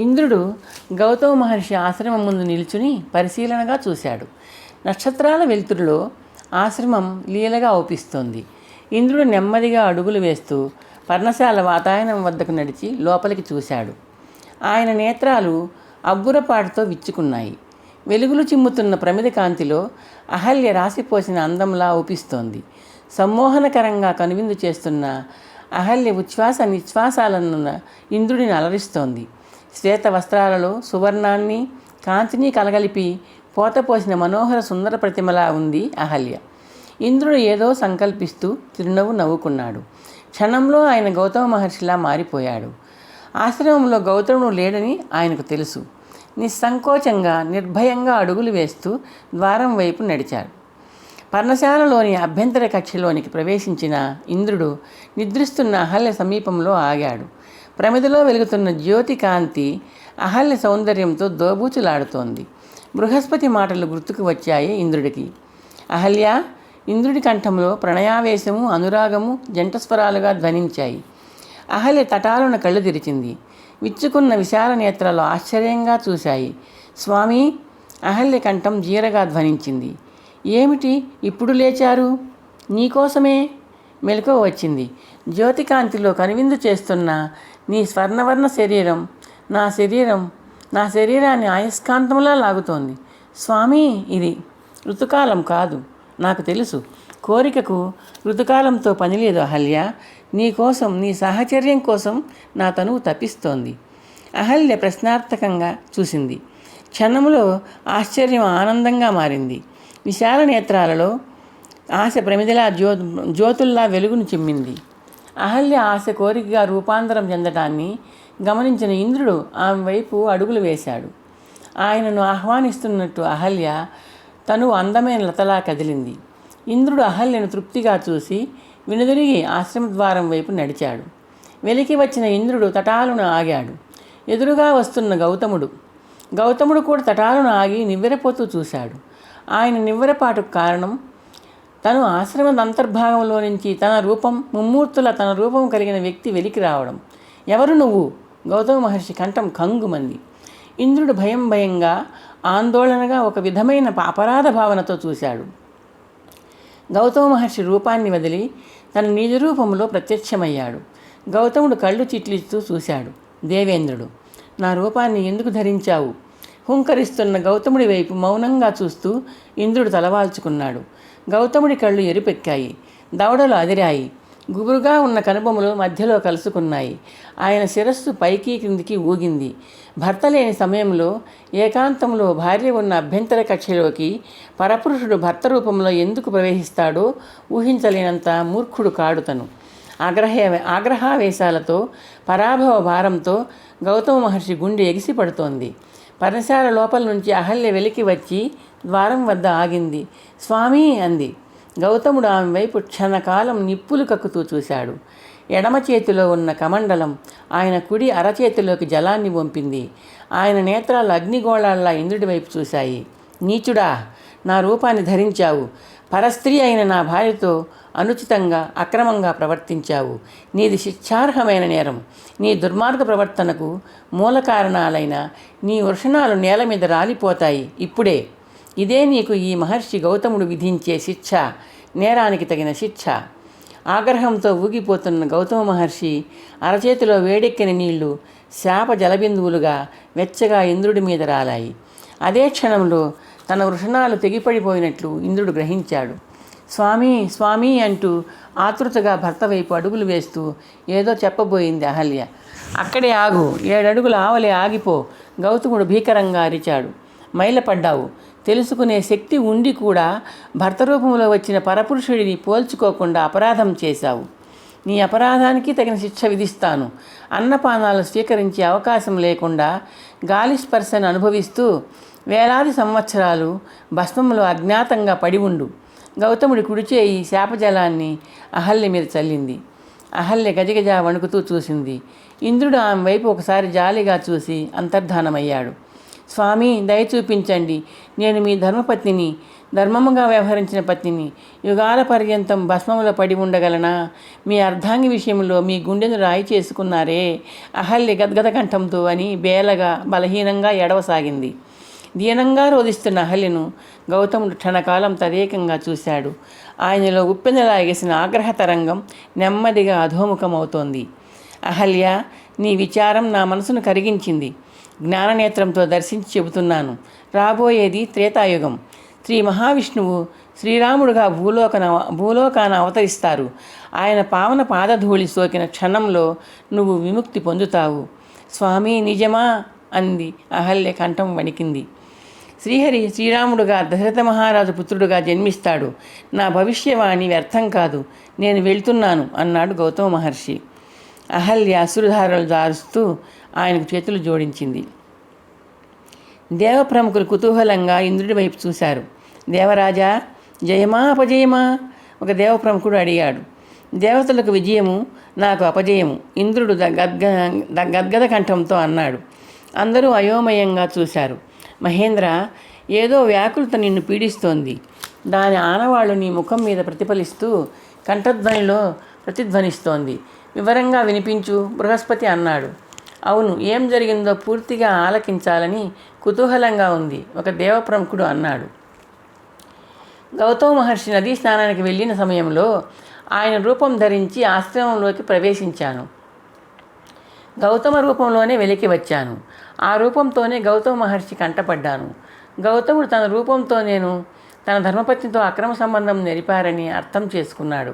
ఇంద్రుడు గౌతమ మహర్షి ఆశ్రమం ముందు నిల్చుని పరిశీలనగా చూశాడు. నక్షత్రాల వెలుతురులో ఆశ్రమం లీలగా అవుపిస్తోంది. ఇంద్రుడు నెమ్మదిగా అడుగులు వేస్తూ పర్ణశాల వాతాయనం వద్దకు నడిచి లోపలికి చూశాడు. ఆయన నేత్రాలు అబ్బురపాటుతో విచ్చుకున్నాయి. వెలుగులు చిమ్ముతున్న ప్రమిద కాంతిలో అహల్య రాసిపోసిన అందంలా ఊపిస్తోంది. సమ్మోహనకరంగా కనువిందు చేస్తున్న అహల్య ఉచ్ఛ్వాస నిశ్వాసాలను ఇంద్రుడిని అలరిస్తోంది. శ్వేత వస్త్రాలలో సువర్ణాన్ని కాంతిని కలగలిపి పోతపోసిన మనోహర సుందర ప్రతిమలా ఉంది అహల్య. ఇంద్రుడు ఏదో సంకల్పిస్తూ చిరునవ్వు నవ్వుకున్నాడు. క్షణంలో ఆయన గౌతమ మహర్షిలా మారిపోయాడు. ఆశ్రమంలో గౌతముడు లేడని ఆయనకు తెలుసు. నిస్సంకోచంగా నిర్భయంగా అడుగులు వేస్తూ ద్వారం వైపు నడిచాడు. పర్ణశాలలోని అభ్యంతర కక్షలోనికి ప్రవేశించిన ఇంద్రుడు నిద్రిస్తున్న అహల్య సమీపంలో ఆగాడు. ప్రమిదలో వెలుగుతున్న జ్యోతి కాంతి అహల్య సౌందర్యంతో దోబూచులాడుతోంది. బృహస్పతి మాటలు గుర్తుకు వచ్చాయి ఇంద్రుడికి. అహల్య! ఇంద్రుడి కంఠంలో ప్రణయావేశము అనురాగము జంటస్వరాలుగా ధ్వనించాయి. అహల్య తటాలున కళ్ళు తెరిచింది. విచ్చుకున్న విశాల నేత్రాలు ఆశ్చర్యంగా చూశాయి. స్వామి! అహల్య కంఠం జీరగా ధ్వనించింది. ఏమిటి ఇప్పుడు లేచారు? నీకోసమే. మెలకువ వచ్చింది. జ్యోతికాంతిలో కనువిందు చేస్తున్న నీ స్వర్ణవర్ణ శరీరం నా శరీరాన్ని అయస్కాంతంలా లాగుతోంది. స్వామి! ఇది ఋతుకాలం కాదు, నాకు తెలుసు. కోరికకు ఋతుకాలంతో పనిలేదు అహల్య. నీకోసం, నీ సాహచర్యం కోసం నా తనువు తప్పిస్తోంది. అహల్య ప్రశ్నార్థకంగా చూసింది. క్షణంలో ఆశ్చర్యం ఆనందంగా మారింది. విశాల నేత్రాలలో ఆశ ప్రమిదలా జ్యోతుల్లా వెలుగును చిమ్మింది. అహల్య ఆశ కోరికగా రూపాంతరం చెందటాన్ని గమనించిన ఇంద్రుడు ఆమె వైపు అడుగులు వేశాడు. ఆయనను ఆహ్వానిస్తున్నట్టు అహల్య తను అందమైన లతలా కదిలింది. ఇంద్రుడు అహల్యను తృప్తిగా చూసి వెనుదిరిగి ఆశ్రమద్వారం వైపు నడిచాడు. వెలికి వచ్చిన ఇంద్రుడు తటాలున ఆగాడు. ఎదురుగా వస్తున్న గౌతముడు కూడా తటాలున ఆగి నివ్వెరపోతూ చూశాడు. ఆయన నివ్వెరపాటుకు కారణం తను ఆశ్రమ అంతర్భాగంలో నుంచి తన రూపం కలిగిన వ్యక్తి వెలికి రావడం. ఎవరు నువ్వు? గౌతమ మహర్షి కంఠం కంగుమంది. ఇంద్రుడు భయంగా ఆందోళనగా ఒక విధమైన అపరాధ భావనతో చూశాడు. గౌతమ మహర్షి రూపాన్ని వదిలి తన నిజ రూపంలో ప్రత్యక్షమయ్యాడు. గౌతముడు కళ్ళు చిట్లిస్తూ చూశాడు. దేవేంద్రుడు! నా రూపాన్ని ఎందుకు ధరించావు? హుంకరిస్తున్న గౌతముడి వైపు మౌనంగా చూస్తూ ఇంద్రుడు తలవాల్చుకున్నాడు. గౌతముడి కళ్ళు ఎరుపెక్కాయి. దవడలు అదిరాయి. గుబురుగా ఉన్న కనుబొమ్మలు మధ్యలో కలుసుకున్నాయి. ఆయన శిరస్సు పైకి క్రిందికి ఊగింది. భర్త లేని సమయంలో ఏకాంతంలో భార్య ఉన్న అభ్యంతర కక్షలోకి పరపురుషుడు భర్త రూపంలో ఎందుకు ప్రవేశిస్తాడో ఊహించలేనంత మూర్ఖుడు కాడు తను. ఆగ్రహావేశాలతో పరాభవ భారంతో గౌతమ మహర్షి గుండె ఎగిసి పడుతోంది. పర్ణశాల లోపల నుంచి అహల్య వెలికి వచ్చి ద్వారం వద్ద ఆగింది. స్వామి! అంది. గౌతముడు ఆమె వైపు క్షణకాలం నిప్పులు కక్కుతూ చూశాడు. ఎడమ చేతిలో ఉన్న కమండలం ఆయన కుడి అరచేతిలోకి జలాన్ని వంపింది. ఆయన నేత్రాలు అగ్నిగోళాల్లా ఇంద్రుడి వైపు చూశాయి. నీచుడా! నా రూపాన్ని ధరించావు. పరస్త్రీ అయిన నా భార్యతో అనుచితంగా అక్రమంగా ప్రవర్తించావు. నీది శిక్షార్హమైన నేరం. నీ దుర్మార్గ ప్రవర్తనకు మూల కారణాలైన నీ వృషణాలు నేల మీద రాలిపోతాయి ఇప్పుడే. ఇదే నీకు ఈ మహర్షి గౌతముడు విధించే శిక్ష, నేరానికి తగిన శిక్ష. ఆగ్రహంతో ఊగిపోతున్న గౌతమ మహర్షి అరచేతిలో వేడెక్కిన నీళ్లు శాప జలబిందువులుగా వెచ్చగా ఇంద్రుడి మీద రాలాయి. అదే క్షణంలో తన వృషణాలు తెగిపడిపోయినట్లు ఇంద్రుడు గ్రహించాడు. స్వామి! స్వామి! అంటూ ఆతృతగా భర్త వైపు అడుగులు వేస్తూ ఏదో చెప్పబోయింది అహల్య. అక్కడే ఆగు, 7 అడుగుల ఆవలే ఆగిపో! గౌతముడు భీకరంగా అరిచాడు. మైలపడ్డావు. తెలుసుకునే శక్తి ఉండి కూడా భర్త రూపంలో వచ్చిన పరపురుషుడిని పోల్చుకోకుండా అపరాధం చేశావు. నీ అపరాధానికి తగిన శిక్ష విధిస్తాను. అన్నపానాలు స్వీకరించే అవకాశం లేకుండా గాలి స్పర్శను అనుభవిస్తూ వేలాది సంవత్సరాలు భస్మంలో అజ్ఞాతంగా పడి ఉండు. గౌతముడి కుడిచేయి శాపజలాన్ని అహల్య మీద చల్లింది. అహల్య గజగజ వణుకుతూ చూసింది. ఇంద్రుడు ఆమె వైపు ఒకసారి జాలిగా చూసి అంతర్ధానమయ్యాడు. స్వామి! దయ చూపించండి. నేను మీ ధర్మపత్నిని. ధర్మముగా వ్యవహరించిన పత్నిని యుగాల పర్యంతం భస్మములో పడి ఉండగలనా? మీ అర్ధాంగి విషయంలో మీ గుండెను రాయి చేసుకున్నారే. అహల్య గద్గద కంఠంతో అని బేలగా బలహీనంగా ఎడవసాగింది. దీనంగా రోధిస్తున్న అహల్యను గౌతముడు క్షణకాలం తదేకంగా చూశాడు. ఆయనలో ఉప్పెనలా ఎగిసిన ఆగ్రహ తరంగం నెమ్మదిగా అధోముఖమవుతోంది. అహల్య, నీ విచారం నా మనసును కరిగించింది. జ్ఞాననేత్రంతో దర్శించి చెబుతున్నాను. రాబోయేది త్రేతాయుగం. శ్రీ మహావిష్ణువు శ్రీరాముడుగా భూలోకాన అవతరిస్తారు. ఆయన పావన పాదధూళి సోకిన క్షణంలో నువ్వు విముక్తి పొందుతావు. స్వామి, నిజమా? అంది. అహల్య కంఠం వణికింది. శ్రీహరి శ్రీరాముడుగా దశరథ మహారాజు పుత్రుడుగా జన్మిస్తాడు. నా భవిష్యవాణి వ్యర్థం కాదు. నేను వెళ్తున్నాను అన్నాడు గౌతమ మహర్షి. అహల్య అశ్రుధారలు జారుస్తూ ఆయనకు చేతులు జోడించింది. దేవప్రముఖులు కుతూహలంగా ఇంద్రుడి వైపు చూశారు. దేవరాజా, జయమా అపజయమా? ఒక దేవప్రముఖుడు అడిగాడు. దేవతలకు విజయము, నాకు అపజయము, ఇంద్రుడు గద్గద కంఠంతో అన్నాడు. అందరూ అయోమయంగా చూశారు. మహేంద్ర, ఏదో వ్యాకులత నిన్ను పీడిస్తోంది. దాని ఆనవాళ్ళు నీ ముఖం మీద ప్రతిఫలిస్తూ కంఠధ్వనిలో ప్రతిధ్వనిస్తోంది. వివరంగా వినిపించు, బృహస్పతి అన్నాడు. అవును, ఏం జరిగిందో పూర్తిగా ఆలకించాలని కుతూహలంగా ఉంది, ఒక దేవప్రముఖుడు అన్నాడు. గౌతమ మహర్షి నదీ స్నానానికి వెళ్ళిన సమయంలో ఆయన రూపం ధరించి ఆశ్రమంలోకి ప్రవేశించాను. గౌతమ రూపంలోనే వెలికి వచ్చాను. ఆ రూపంతోనే గౌతమ మహర్షి కంటపడ్డాను. గౌతముడు తన రూపంతో నేను తన ధర్మపత్నితో అక్రమ సంబంధం నెరిపారని అర్థం చేసుకున్నాడు.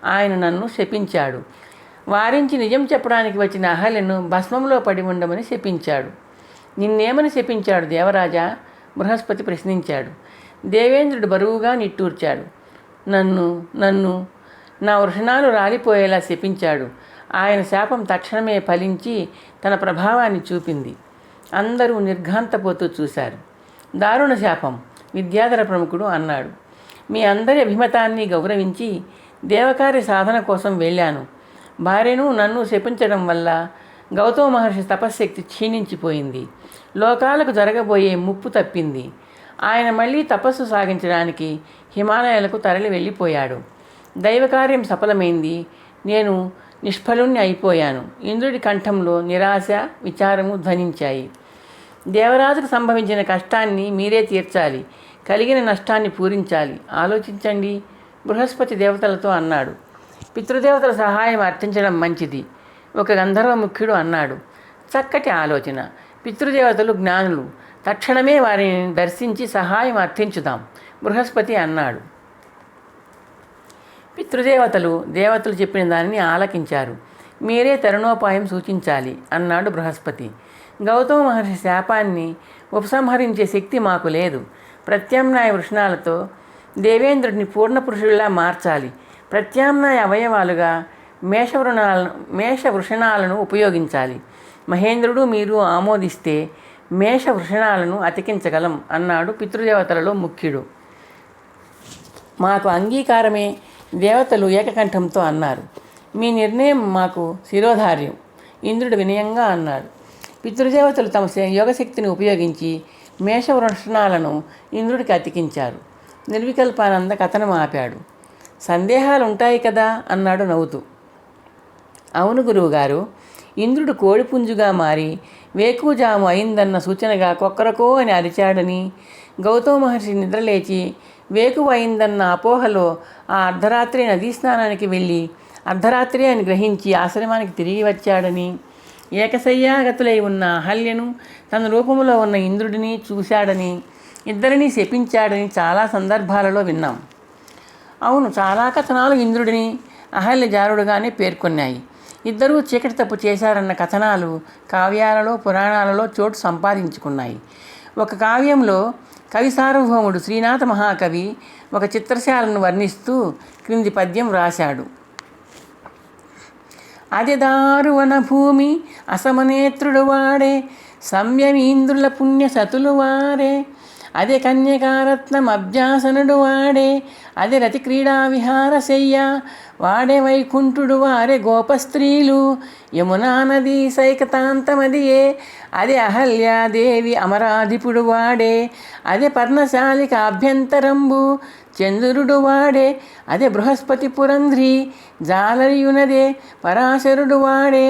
ఆయన నన్ను శపించాడు. వారించి నిజం చెప్పడానికి వచ్చిన అహల్యను భస్మంలో పడి ఉండమని శపించాడు. నిన్నేమని శపించాడు దేవరాజా? బృహస్పతి ప్రశ్నించాడు. దేవేంద్రుడు బరువుగా నిట్టూర్చాడు. నన్ను నా వృషణాలు రాలిపోయేలా శపించాడు. ఆయన శాపం తక్షణమే ఫలించి తన ప్రభావాన్ని చూపింది. అందరూ నిర్ఘాంతపోతూ చూశారు. దారుణ శాపం, విద్యాధర ప్రముఖుడు అన్నాడు. మీ అందరి అభిమతాన్ని గౌరవించి దేవకార్య సాధన కోసం వెళ్ళాను. భార్యను నన్ను శపించడం వల్ల గౌతమ మహర్షి తపశ్శక్తి క్షీణించిపోయింది. లోకాలకు జరగబోయే ముప్పు తప్పింది. ఆయన మళ్ళీ తపస్సు సాగించడానికి హిమాలయాలకు తరలి వెళ్ళిపోయాడు. దైవకార్యం సఫలమైంది. నేను నిష్ఫలుణ్ణి అయిపోయాను. ఇంద్రుడి కంఠంలో నిరాశ, విచారము ధ్వనించాయి. దేవరాజుకు సంభవించిన కష్టాన్ని మీరే తీర్చాలి, కలిగిన నష్టాన్ని పూరించాలి. ఆలోచించండి, బృహస్పతి దేవతలతో అన్నాడు. పితృదేవతల సహాయం అర్థించడం మంచిది, ఒక గంధర్వ ముఖ్యుడు అన్నాడు. చక్కటి ఆలోచన. పితృదేవతలు జ్ఞానులు, తక్షణమే వారిని దర్శించి సహాయం అర్థించుదాం, బృహస్పతి అన్నాడు. దేవతలు చెప్పిన దానిని ఆలకించారు. మీరే తరుణోపాయం సూచించాలి అన్నాడు బృహస్పతి. గౌతమ మహర్షి శాపాన్ని ఉపసంహరించే శక్తి మాకు లేదు. ప్రత్యామ్నాయ వృషణాలతో దేవేంద్రుడిని పూర్ణపురుషుడిలా మార్చాలి. ప్రత్యామ్నాయ అవయవాలుగా మేషవృషణాలను ఉపయోగించాలి. మహేంద్రుడు మీరు ఆమోదిస్తే మేషవృషణాలను అతికించగలం అన్నాడు పితృదేవతలలో ముఖ్యుడు. మాకు అంగీకారమే, దేవతలు ఏకకంఠంతో అన్నారు. మీ నిర్ణయం మాకు శిరోధార్యం, ఇంద్రుడు వినయంగా అన్నాడు. పితృదేవతలు తమ యోగశక్తిని ఉపయోగించి మేషవృషణాలను ఇంద్రుడికి అతికించారు. నిర్వికల్పానంద కథనం ఆపాడు. సందేహాలు ఉంటాయి కదా అన్నాడు నవ్వుతూ. అవును గురువుగారు, ఇంద్రుడు కోడిపుంజుగా మారి వేకువజాము అయిందన్న సూచనగా కొక్కరకో అని అరిచాడని, గౌతమ మహర్షి నిద్రలేచి వేకువ అయిందన్న అపోహలో ఆ అర్ధరాత్రి నదీ స్నానానికి వెళ్ళి అర్ధరాత్రి అని గ్రహించి ఆశ్రమానికి తిరిగి వచ్చాడని, ఏకశయ్యాగతులై ఉన్న అహల్యను తన రూపంలో ఉన్న ఇంద్రుడిని చూశాడని, ఇద్దరినీ శపించాడని చాలా సందర్భాలలో విన్నాం. అవును, చాలా కథనాలు ఇంద్రుడిని అహల్య జారుడుగానే పేర్కొన్నాయి. ఇద్దరూ చీకటి తప్పు చేశారన్న కథనాలు కావ్యాలలో, పురాణాలలో చోటు సంపాదించుకున్నాయి. ఒక కావ్యంలో కవి సార్వభౌముడు శ్రీనాథ మహాకవి ఒక చిత్రశాలను వర్ణిస్తూ క్రింది పద్యం రాశాడు. అదిదారువన భూమి అసమనేత్రుడు వాడే, సంయమీంద్రుల పుణ్య సతులు వారే, అదే కన్యకారత్నం అభ్యాసనుడు వాడే, అదే రతి క్రీడా విహారశయ్య వాడే, వైకుంఠుడు వారే గోపస్త్రీలు, యమునా నది సైకతాంతమదియే, అదే అహల్యాదేవి అమరాధిపుడు వాడే, అదే పర్ణశాలిక అభ్యంతరంబు చంద్రుడు వాడే, అదే బృహస్పతి పురంధ్రి జాలరియునదే పరాశరుడు వాడే,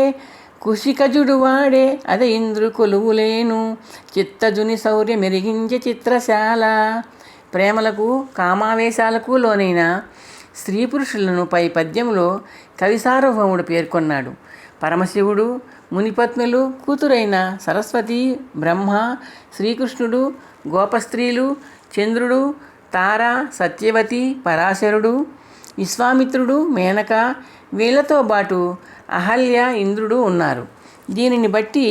కుశికజుడు వాడే, అదే ఇంద్రు కొలువులేను చిత్తజుని శౌర్య మెరిగించే చిత్రశాల. ప్రేమలకు కామావేశాలకు లోనైన స్త్రీ పురుషులను పై పద్యంలో కవి సార్వభౌముడు పేర్కొన్నాడు. పరమశివుడు, మునిపత్నులు, కూతురైన సరస్వతి, బ్రహ్మ, శ్రీకృష్ణుడు, గోపస్త్రీలు, చంద్రుడు, తార, సత్యవతి, పరాశరుడు, విశ్వామిత్రుడు, మేనక, వీళ్లతో పాటు అహల్య, ఇంద్రుడు ఉన్నారు. దీనిని బట్టి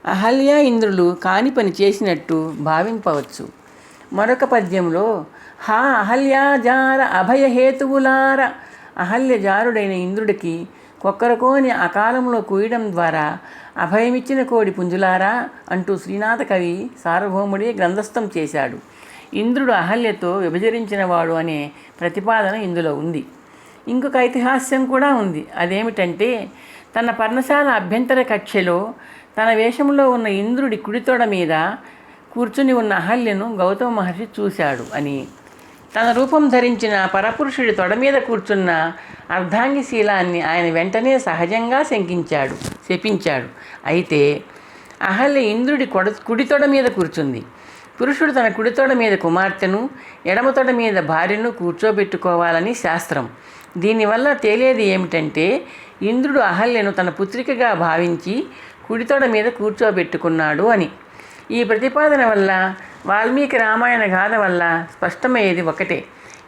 అహల్య, ఇంద్రులు కాని పని చేసినట్టు భావింపవచ్చు. మరొక పద్యంలో హా అహల్యాజార అభయహేతువులార, అహల్యజారుడైన ఇంద్రుడికి కొక్కరకోని అకాలంలో కూయడం ద్వారా అభయమిచ్చిన కోడి పుంజులారా అంటూ శ్రీనాథ కవి సార్వభౌముడే గ్రంథస్థం చేశాడు. ఇంద్రుడు అహల్యతో విభజరించినవాడు అనే ప్రతిపాదన ఇందులో ఉంది. ఇంకొక ఐతిహాస్యం కూడా ఉంది. అదేమిటంటే, తన పర్ణశాల అభ్యంతర కక్షలో తన వేషంలో ఉన్న ఇంద్రుడి కుడితొడ మీద కూర్చుని ఉన్న అహల్యను గౌతమ మహర్షి చూశాడు అని, తన రూపం ధరించిన పరపురుషుడి తొడ మీద కూర్చున్న అర్ధాంగిశీలాన్ని ఆయన వెంటనే సహజంగా శపించాడు. అయితే అహల్య ఇంద్రుడి కుడితొడ మీద కూర్చుంది. పురుషుడు తన కుడితొడ మీద కుమార్తెను, ఎడమతొడ మీద భార్యను కూర్చోబెట్టుకోవాలని శాస్త్రం. దీనివల్ల తేలేది ఏమిటంటే, ఇంద్రుడు అహల్యను తన పుత్రికగా భావించి కుడితొడ మీద కూర్చోబెట్టుకున్నాడు అని. ఈ ప్రతిపాదన వల్ల, వాల్మీకి రామాయణ గాథ వల్ల స్పష్టమయ్యేది ఒకటే: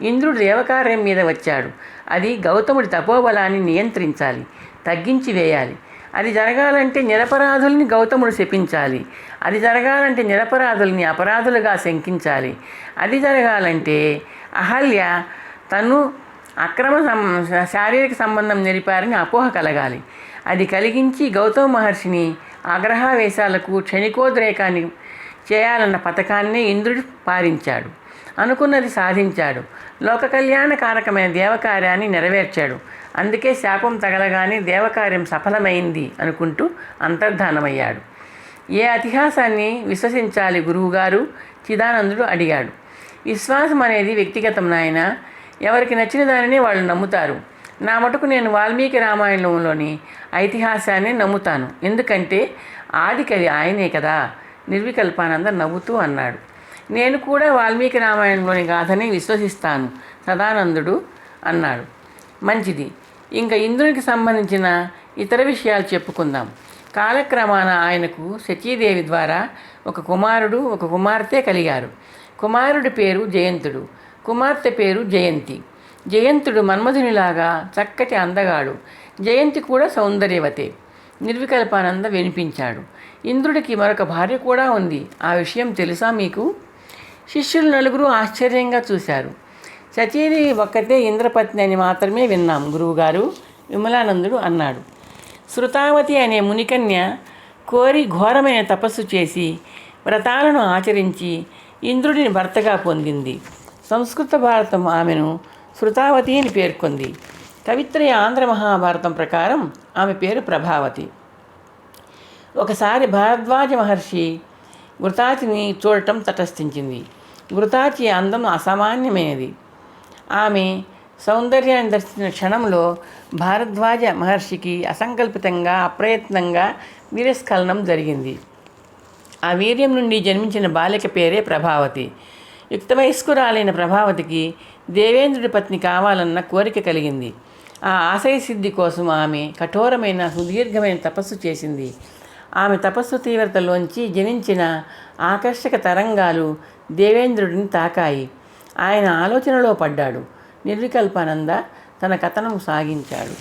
ఇంద్రుడు దేవకార్యం మీద వచ్చాడు. అది గౌతముడి తపోబలాన్ని నియంత్రించాలి, తగ్గించి వేయాలి. అది జరగాలంటే నిరపరాధుల్ని గౌతముడు శపించాలి. అది జరగాలంటే నిరపరాధుల్ని అపరాధులుగా శంకించాలి. అది జరగాలంటే అహల్య తను అక్రమ శారీరక సంబంధం నిలిపారని అపోహ కలగాలి. అది కలిగించి గౌతమ మహర్షిని ఆగ్రహావేశాలకు, క్షణికోద్రేకాన్ని చేయాలన్న పథకాన్నే ఇంద్రుడు పారించాడు. అనుకున్నది సాధించాడు. లోక కళ్యాణ కారకమైన దేవకార్యాన్ని నెరవేర్చాడు. అందుకే శాపం తగలగానే దేవకార్యం సఫలమైంది అనుకుంటూ అంతర్ధానమయ్యాడు. ఏ ఇతిహాసాన్ని విశ్వసించాలి గురువుగారు? చిదానందుడు అడిగాడు. విశ్వాసం అనేది వ్యక్తిగతం నాయన. ఎవరికి నచ్చిన దానినే వాళ్ళు నమ్ముతారు. నా మటుకు నేను వాల్మీకి రామాయణంలోని ఐతిహాసాన్ని నమ్ముతాను. ఎందుకంటే ఆది కవి ఆయనే కదా. నిర్వికల్పానంద నవ్వుతూ అన్నాడు. నేను కూడా వాల్మీకి రామాయణంలోని గాథని విశ్వసిస్తాను సదానందుడు అన్నాడు. మంచిది. ఇంకా ఇంద్రునికి సంబంధించిన ఇతర విషయాలు చెప్పుకుందాం. కాలక్రమాన ఆయనకు శచీదేవి ద్వారా ఒక కుమారుడు, ఒక కుమార్తె కలిగారు. కుమారుడి పేరు జయంతుడు, కుమార్తె పేరు జయంతి. జయంతుడు మన్మధునిలాగా చక్కటి అందగాడు. జయంతి కూడా సౌందర్యవతే. నిర్వికల్పానంద వినిపించాడు. ఇంద్రుడికి మరొక భార్య కూడా ఉంది. ఆ విషయం తెలుసా మీకు? శిష్యులు నలుగురు ఆశ్చర్యంగా చూశారు. శచీదేవి ఒక్కతే ఇంద్రపత్ని అని మాత్రమే విన్నాం గురువుగారు, విమలానందుడు అన్నాడు. శృతావతి అనే మునికన్య కోరి ఘోరమైన తపస్సు చేసి వ్రతాలను ఆచరించి ఇంద్రుడిని భర్తగా పొందింది. సంస్కృత భారతం ఆమెను శృతావతి అని పేర్కొంది. కవిత్రయ ఆంధ్ర మహాభారతం ప్రకారం ఆమె పేరు ప్రభావతి. ఒకసారి భారద్వాజ మహర్షి ఘృతాచిని చూడటం తటస్థించింది. ఘృతాచి అందం అసామాన్యమైనది. ఆమె సౌందర్యాన్ని దర్శించిన క్షణంలో భారద్వాజ మహర్షికి అసంకల్పితంగా, అప్రయత్నంగా వీర్యస్ఖలనం జరిగింది. ఆ వీర్యం నుండి జన్మించిన బాలిక పేరే ప్రభావతి. యుక్త వయస్కురాలైన ప్రభావతికి దేవేంద్రుడి పత్ని కావాలన్న కోరిక కలిగింది. ఆ ఆశయ సిద్ధి కోసం ఆమె కఠోరమైన, సుదీర్ఘమైన తపస్సు చేసింది. ఆమె తపస్సు తీవ్రతలోంచి జనించిన ఆకర్షక తరంగాలు దేవేంద్రుడిని తాకాయి. ఆయన ఆలోచనలో పడ్డాడు. నిర్వికల్పానంద తన కథనం సాగించాడు.